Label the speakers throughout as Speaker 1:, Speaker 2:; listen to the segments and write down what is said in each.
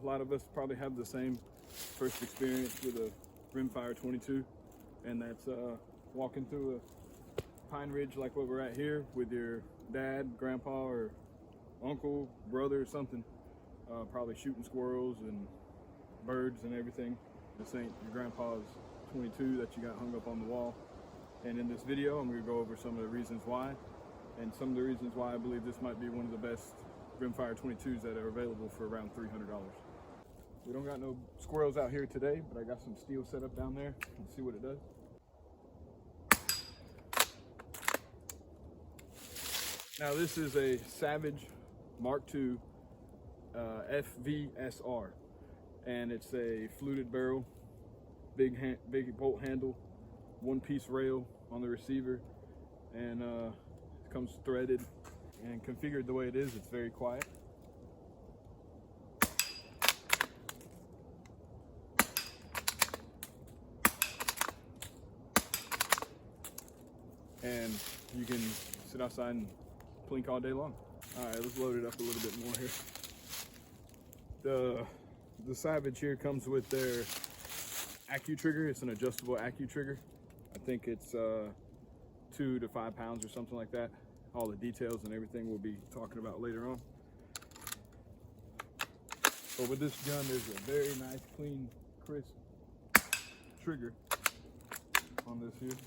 Speaker 1: A lot of us probably have the same first experience with a rimfire 22, and that's walking through a pine ridge like what we're at here with your dad, grandpa, or uncle, brother, or something, probably shooting squirrels and birds and everything. This ain't your grandpa's 22 that you got hung up on the wall. And in this video, I'm going to go over some of the reasons why, and some of the reasons why I believe this might be one of the best rimfire 22s that are available for around $300. We don't got no squirrels out here today, but I got some steel set up down there. Let's see what it does. Now this is a Savage Mark II FVSR, and it's a fluted barrel, big bolt handle, one-piece rail on the receiver, and it comes threaded and configured the way it is. It's very quiet. And you can sit outside and plink all day long. All right, let's load it up a little bit more here. The Savage here comes with their Accu trigger. It's an adjustable Accu trigger. I think it's 2 to 5 pounds or something like that. All the details and everything we'll be talking about later on. But with this gun, there's a very nice, clean, crisp trigger on this here.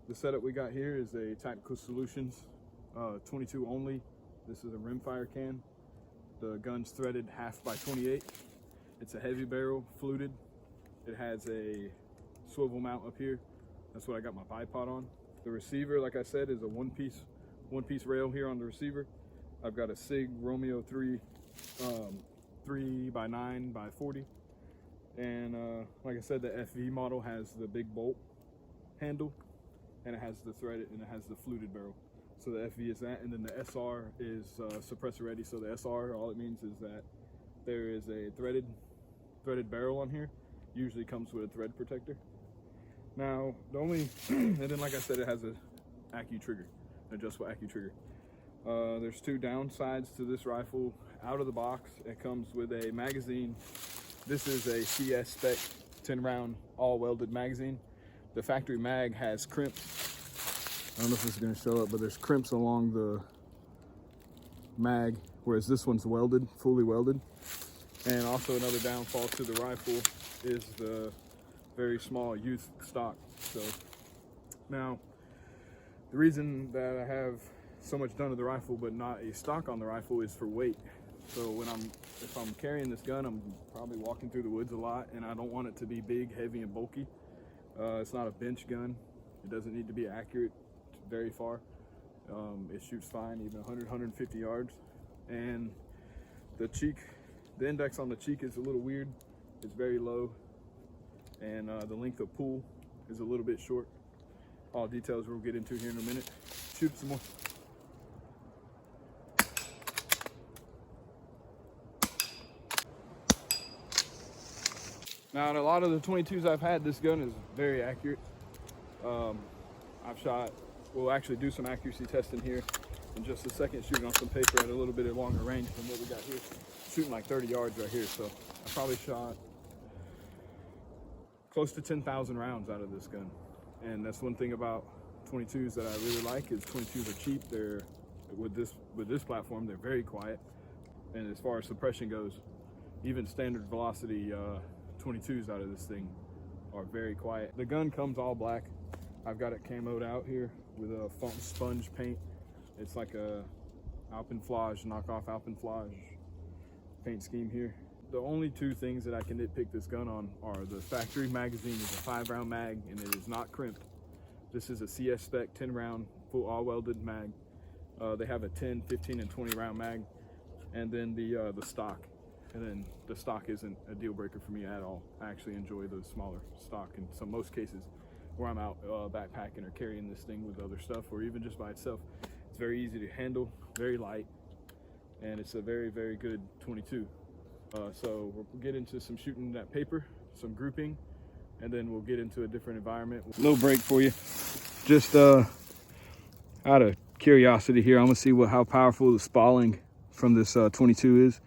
Speaker 1: The setup we got here is a Tactical Solutions 22 only. This is a rimfire can. The gun's threaded 1/2 x 28. It's a heavy barrel, fluted. It has a swivel mount up here. That's what I got my bipod on. The receiver, like I said, is a one-piece rail here on the receiver. I've got a SIG Romeo 3 3x9x40, and like I said, the FV model has the big bolt handle, and it has the threaded, and it has the fluted barrel. So the FV is that, and then the SR is suppressor ready. So the SR, all it means is that there is a threaded barrel on here. Usually comes with a thread protector. Now the only, and then like I said, it has a Accu trigger, an adjustable Accu trigger. There's 2 downsides to this rifle. Out of the box, it comes with a magazine. This is a CS spec 10 round all welded magazine. The factory mag has crimps. I don't know if this is going to show up, but there's crimps along the mag, whereas this one's welded, fully welded. And also another downfall to the rifle is the very small youth stock. So now the reason that I have so much done to the rifle but not a stock on the rifle is for weight. So if I'm carrying this gun, I'm probably walking through the woods a lot, and I don't want it to be big, heavy, and bulky. It's not a bench gun. It doesn't need to be accurate very far. It shoots fine, even 100, 150 yards. And the index on the cheek is a little weird. It's very low, and the length of pull is a little bit short. All details we'll get into here in a minute. Shoot some more. Now, in a lot of the 22s I've had, this gun is very accurate. We'll actually do some accuracy testing here in just a second, shooting on some paper at a little bit longer range than what we got here. Shooting like 30 yards right here, so I probably shot close to 10,000 rounds out of this gun. And that's one thing about 22s that I really like, is 22s are cheap. They're with this platform, they're very quiet. And as far as suppression goes, even standard velocity 22s out of this thing are very quiet. The gun comes all black. I've got it camoed out here with a sponge paint. It's like a Alpenflage, knockoff Alpenflage paint scheme here. The only 2 things that I can nitpick this gun on are the factory magazine is a 5-round mag, and it is not crimped. This is a CS spec 10 round full all welded mag. They have a 10, 15, and 20 round mag, and then the stock. And then the stock isn't a deal breaker for me at all. I actually enjoy the smaller stock in most cases where I'm out backpacking or carrying this thing with other stuff, or even just by itself. It's very easy to handle, very light, and it's a very, very good 22. So we'll get into some shooting that paper, some grouping, and then we'll get into a different environment. Little break for you. Just out of curiosity here, I'm gonna see how powerful the spalling from this 22 is.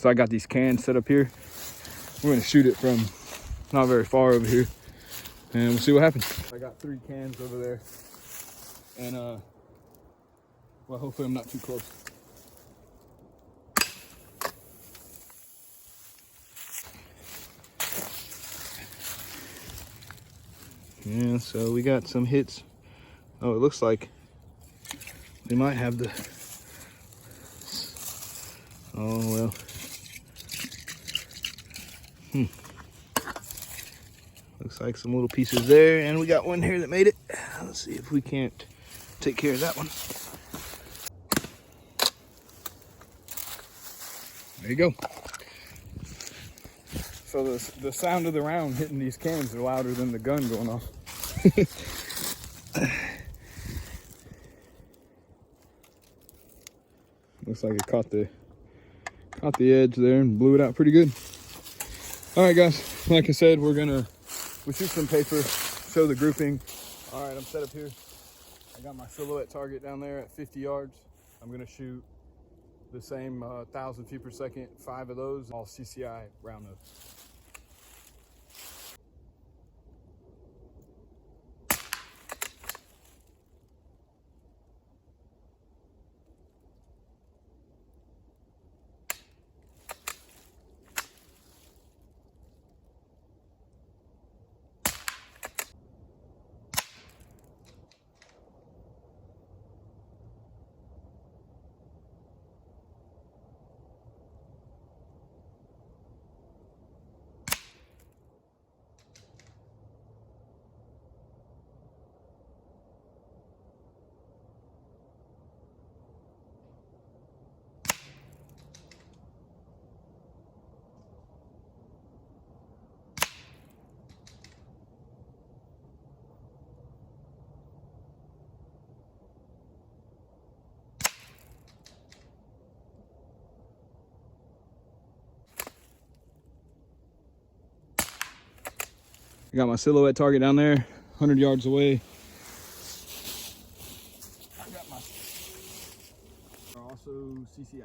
Speaker 1: So I got these cans set up here. We're gonna shoot it from not very far over here, and we'll see what happens. I got 3 cans over there, and well, hopefully I'm not too close. Yeah, so we got some hits. Oh, it looks like they might have the, oh well. Looks like some little pieces there, and we got one here that made it. Let's see if we can't take care of that one. There you go. So the sound of the round hitting these cans are louder than the gun going off. Looks like it caught the edge there and blew it out pretty good. All right, guys. Like I said, we'll shoot some paper, show the grouping. All right, I'm set up here. I got my silhouette target down there at 50 yards. I'm gonna shoot the same 1,000 feet per second, 5 of those, all CCI round nose. I got my silhouette target down there, 100 yards away. I got my also CCI.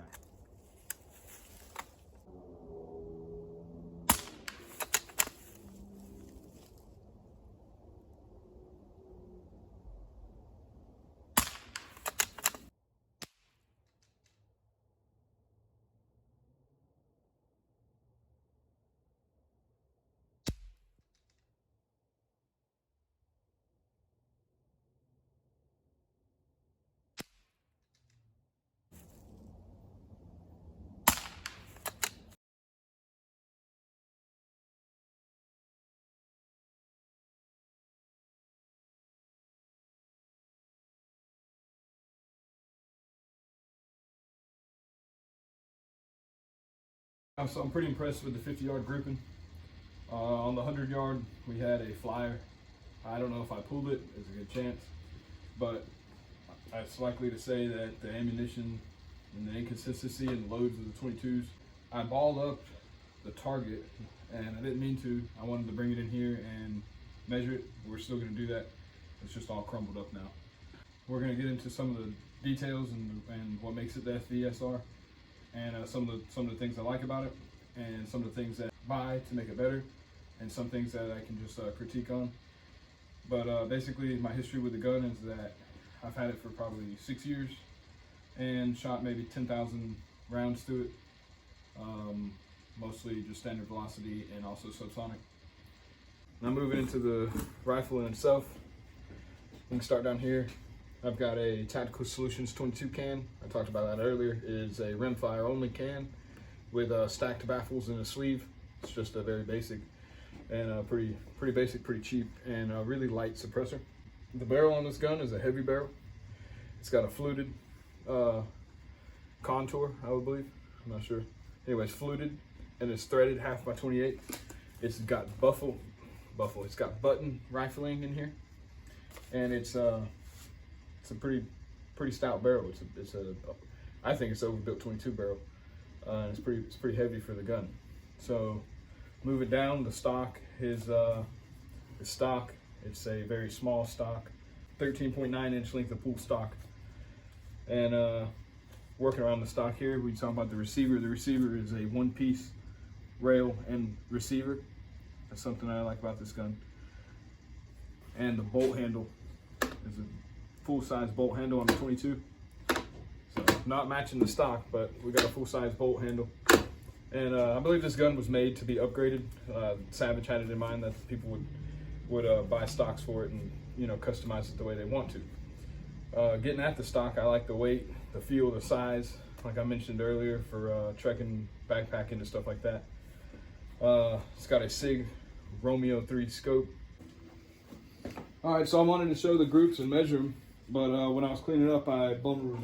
Speaker 1: So I'm pretty impressed with the 50-yard grouping. On the 100-yard, we had a flyer. I don't know if I pulled it, there's a good chance, but it's likely to say that the ammunition and the inconsistency in the loads of the 22s, I balled up the target, and I didn't mean to. I wanted to bring it in here and measure it. We're still gonna do that. It's just all crumbled up now. We're gonna get into some of the details and what makes it the FVSR, and some of the things I like about it, and some of the things that I buy to make it better, and some things that I can just critique on. But basically, my history with the gun is that I've had it for probably 6 years and shot maybe 10,000 rounds to it, mostly just standard velocity and also subsonic. Now moving into the rifle in itself, we can start down here. I've got a Tactical Solutions 22 can. I talked about that earlier. It is a rimfire only can with stacked baffles in a sleeve. It's just a very basic and pretty basic, pretty cheap, and a really light suppressor. The barrel on this gun is a heavy barrel. It's got a fluted contour, I would believe. I'm not sure. Anyways, fluted, and it's threaded 1/2x28. It's got it's got button rifling in here, and it's a pretty stout barrel. I think it's overbuilt 22 barrel. It's pretty heavy for the gun. So move it down. The stock is stock. It's a very small stock, 13.9 inch length of pool stock, and working around the stock here, we talk about the receiver. The receiver is a one-piece rail and receiver. That's something I like about this gun. And the bolt handle is a full-size bolt handle on the 22. So not matching the stock, but we got a full-size bolt handle. And I believe this gun was made to be upgraded. Savage had it in mind that people would buy stocks for it and, you know, customize it the way they want to. Getting at the stock, I like the weight, the feel, the size, like I mentioned earlier, for trekking, backpacking, and stuff like that. It's got a SIG Romeo 3 scope. All right, so I wanted to show the groups and measure them, but when I was cleaning up, I bundled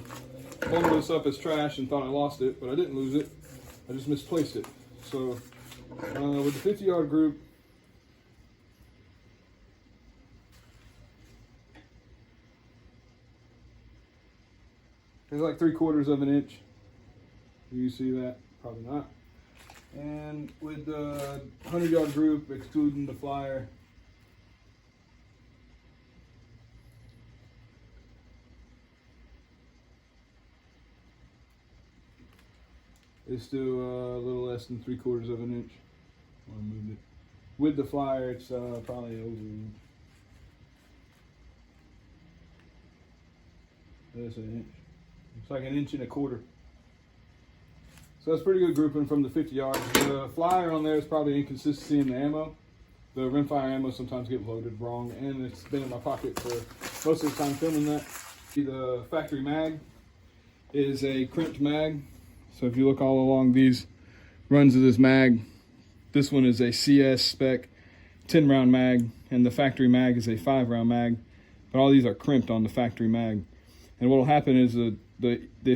Speaker 1: this up as trash and thought I lost it, but I didn't lose it. I just misplaced it. So with the 50-yard group, it's like 3/4 of an inch. Do you see that? Probably not. And with the 100-yard group, excluding the flyer, it's still a little less than 3/4 of an inch. I moved it. With the flyer, it's probably over an inch. That's an inch. It's like 1.25 inches. So that's pretty good grouping from the 50 yards. The flyer on there is probably inconsistency in the ammo. The rimfire ammo sometimes get loaded wrong, and it's been in my pocket for most of the time filming that. The factory mag is a crimped mag. So if you look all along these runs of this mag, this one is a CS spec 10-round mag, and the factory mag is a 5-round mag. But all these are crimped on the factory mag. And what will happen is the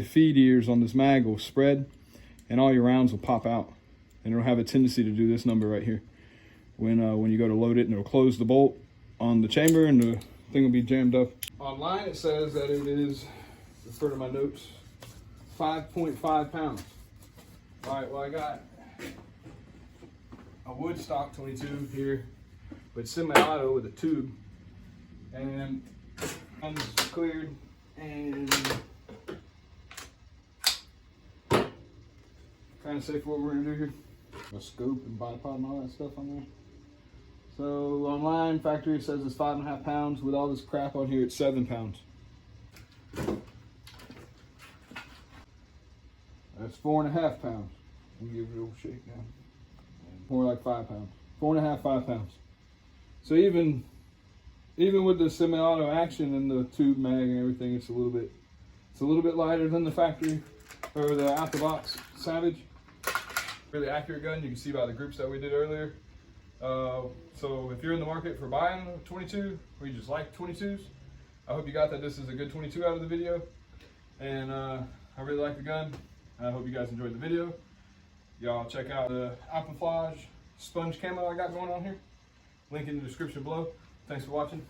Speaker 1: feed ears on this mag will spread, and all your rounds will pop out, and it'll have a tendency to do this number right here when you go to load it, and it'll close the bolt on the chamber, and the thing will be jammed up. Online it says that it is, refer to my notes, 5.5 pounds. All right, well, I got a wood stock 22 here, but semi-auto with a tube, and I'm cleared, and kind of safe what we're gonna do here. A scope and bipod and all that stuff on there. So online, factory says it's 5.5 pounds. With all this crap on here, it's 7 pounds. That's 4.5 pounds. We'll give it a little shake now. More like 5 pounds. 4.5, 5 pounds. So even with the semi-auto action and the tube mag and everything, it's a little bit lighter than the factory or the out the box Savage. Really accurate gun. You can see by the groups that we did earlier. So if you're in the market for buying a 22, or you just like 22s, I hope you got that this is a good 22 out of the video. And I really like the gun. I hope you guys enjoyed the video. Y'all check out the camouflage sponge camo I got going on here. Link in the description below. Thanks for watching.